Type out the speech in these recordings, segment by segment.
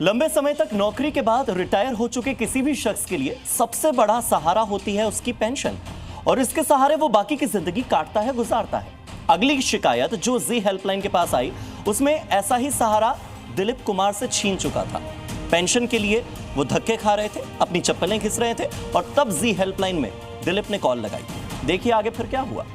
लंबे समय तक नौकरी के बाद रिटायर हो चुके किसी भी शख्स के लिए सबसे बड़ा सहारा होती है उसकी पेंशन, और इसके सहारे वो बाकी की जिंदगी काटता है, गुजारता है। अगली शिकायत जो जी हेल्पलाइन के पास आई, उसमें ऐसा ही सहारा दिलीप कुमार से छीन चुका था। पेंशन के लिए वो धक्के खा रहे थे, अपनी चप्पलें घिस रहे थे, और तब जी हेल्पलाइन में दिलीप ने कॉल लगाई। देखिए आगे फिर क्या हुआ।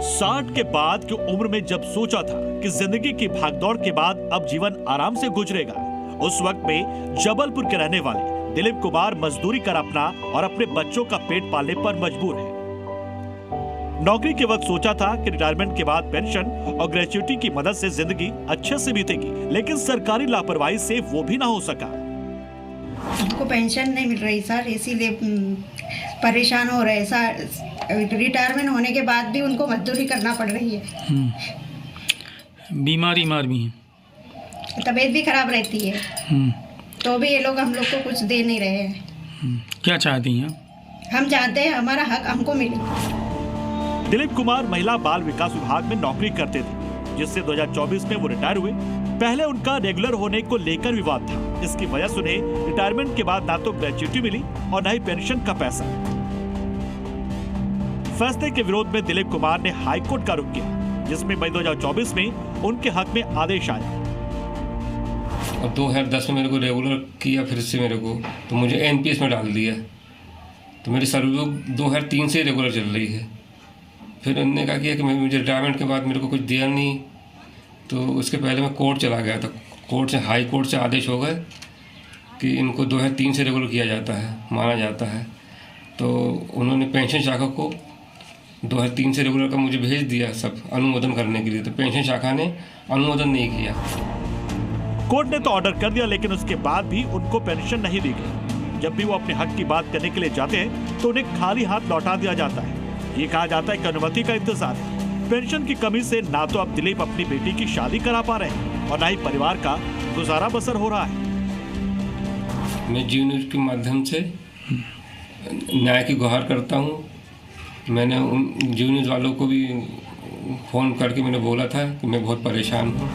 साठ के बाद की उम्र में जब सोचा था कि जिंदगी की भागदौड़ के बाद अब जीवन आराम से गुजरेगा, उस वक्त में जबलपुर के रहने वाले दिलीप कुमार मजदूरी कर अपना और अपने बच्चों का पेट पालने पर मजबूर है। नौकरी के वक्त सोचा था कि रिटायरमेंट के बाद पेंशन और ग्रेच्युटी की मदद से जिंदगी अच्छे से बीतेगी, लेकिन सरकारी लापरवाही से वो भी ना हो सका। उनको पेंशन नहीं मिल रही सर, इसीलिए परेशान हो रहे सर। रिटायरमेंट होने के बाद भी उनको मजदूरी करना पड़ रही है। बीमारी भी है, तबीयत भी खराब रहती है, तो भी ये लोग हम लोग को कुछ दे नहीं रहे हैं। क्या चाहती हैं? हम चाहते हैं हमारा हक हमको मिले। दिलीप कुमार महिला बाल विकास विभाग में नौकरी करते थे, जिससे 2024 में वो रिटायर हुए। पहले उनका रेगुलर होने को लेकर विवाद था। इसकी वजह से उन्हें रिटायरमेंट के बाद ना तो ग्रेच्युटी मिली और न ही पेंशन का पैसा। फैसले के विरोध में दिलीप कुमार ने हाईकोर्ट का रुख किया, जिसमें मई 2024 में उनके हक में आदेश आया। और 2010 में मेरे को रेगुलर किया, फिर से मेरे को तो मुझे एनपीएस में डाल दिया। तो मेरी सर्विस 2003 से रेगुलर चल रही है। फिर उन्होंने कहा कि मुझे रिटायरमेंट के बाद मेरे को कुछ दिया नहीं, तो उसके पहले मैं कोर्ट चला गया था। कोर्ट से, हाई कोर्ट से आदेश हो गए कि इनको 2003 से रेगुलर किया जाता है, माना जाता है। तो उन्होंने पेंशन शाखा को 2003 से रेगुलर का मुझे भेज दिया सब अनुमोदन करने के लिए, तो पेंशन शाखा ने अनुमोदन नहीं किया। कोर्ट ने तो ऑर्डर कर दिया, लेकिन उसके बाद भी उनको पेंशन नहीं दी गई। जब भी वो अपने हक की बात करने के लिए जाते हैं तो उन्हें खाली हाथ लौटा दिया जाता है। ये कहा जाता है कि अनुमति का इंतजार है। पेंशन की कमी से ना तो अब दिलीप अपनी बेटी की शादी करा पा रहे हैं और ना ही परिवार का गुजारा बसर हो रहा है। मैं जी न्यूज़ के माध्यम से न्याय की गुहार करता हूँ। मैंने उन जी न्यूज़ वालों को भी फ़ोन करके मैंने बोला था कि मैं बहुत परेशान हूँ।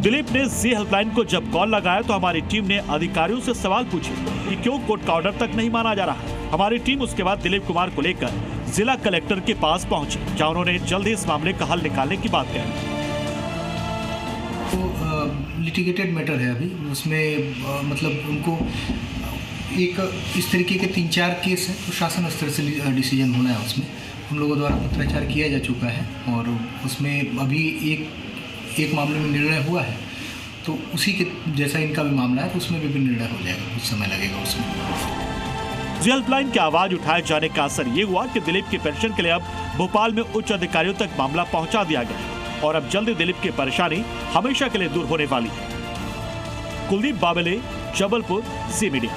दिलीप ने जी हेल्पलाइन को जब कॉल लगाया तो हमारी टीम ने अधिकारियों से सवाल पूछे कि क्यों कोर्ट का ऑर्डर तक नहीं माना जा रहा है। हमारी टीम उसके बाद दिलीप कुमार को लेकर जिला कलेक्टर के पास पहुंची, जहां उन्होंने जल्द ही इस मामले का हल निकालने की बात कही। तो लिटिगेटेड मैटर है अभी, उसमें मतलब उनको एक इस तरीके के 3-4 केस हैं, तो शासन स्तर से डिसीजन होना है। उसमें हम लोगों द्वारा पत्राचार किया जा चुका है और उसमें अभी एक मामले में निर्णय हुआ है, तो उसी के जैसा इनका भी मामला है, तो उसमें भी निर्णय हो जाएगा, कुछ समय लगेगा उसमें। जी हेल्पलाइन की आवाज उठाए जाने का असर ये हुआ कि दिलीप की पेंशन के लिए अब भोपाल में उच्च अधिकारियों तक मामला पहुंचा दिया गया और अब जल्दी दिलीप की परेशानी हमेशा के लिए दूर होने वाली है। कुलदीप बाबेले, जबलपुर, जी मीडिया।